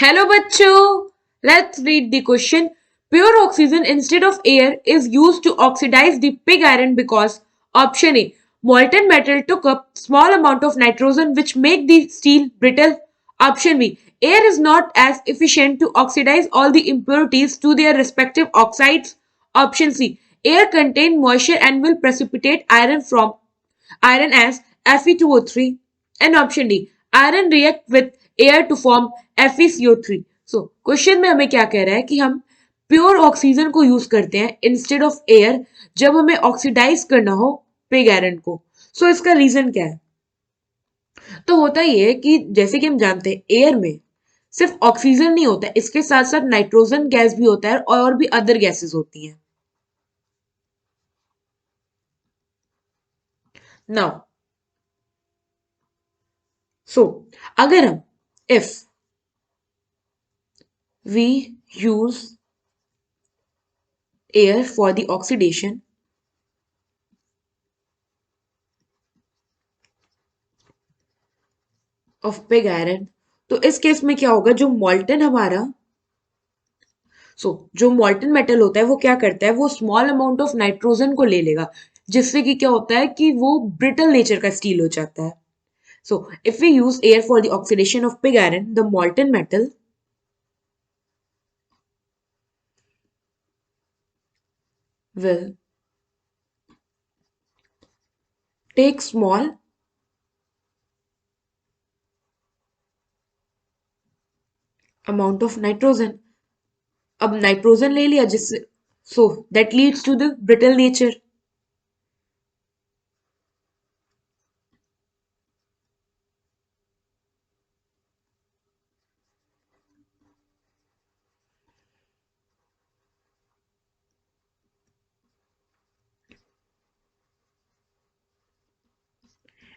Hello bachcho, let's read the question. Pure oxygen instead of air is used to oxidize the pig iron because option A, molten metal took up small amount of nitrogen which make the steel brittle. Option B, air is not as efficient to oxidize all the impurities to their respective oxides. Option C, air contain moisture and will precipitate iron as Fe2O3. And option D, iron react with air to form FeCO3. So question में हमें क्या कह रहा है कि हम pure oxygen को use करते हैं इंस्टेड ऑफ एयर जब हमें ऑक्सीडाइज करना हो पिग आयरन को। इसका रीजन क्या है? तो होता ही है कि जैसे कि हम जानते हैं एयर में सिर्फ ऑक्सीजन नहीं होता है, इसके साथ साथ नाइट्रोजन गैस भी होता है और भी अदर गैसेस होती हैं। नाउ सो अगर हम if we use air for the oxidation of pig iron, तो इस केस में क्या होगा, जो मॉल्टन हमारा जो मॉल्टन मेटल होता है वो क्या करता है, वो स्मॉल अमाउंट ऑफ नाइट्रोजन को ले लेगा जिससे कि क्या होता है कि वो ब्रिटल नेचर का स्टील हो जाता है। So if we use air for the oxidation of pig iron, the molten metal will take small amount of nitrogen। अब नाइट्रोजन ले लिया जिससे that leads to the brittle nature.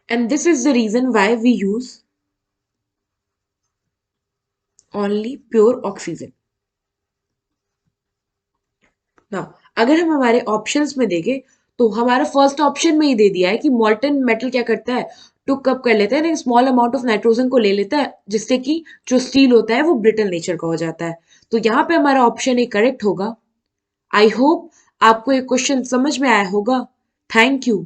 And this is the reason why we use only pure oxygen। ना अगर हम हमारे options में देखें तो हमारा फर्स्ट ऑप्शन में ही दे दिया है कि मॉल्टन मेटल क्या करता है, टुक अप कर लेता है, स्मॉल अमाउंट ऑफ नाइट्रोजन को ले लेता है जिससे कि जो स्टील होता है वो ब्रिटल नेचर का हो जाता है। तो यहाँ पे हमारा ऑप्शन ए करेक्ट होगा। आई होप आपको ये क्वेश्चन समझ में आया होगा। Thank you.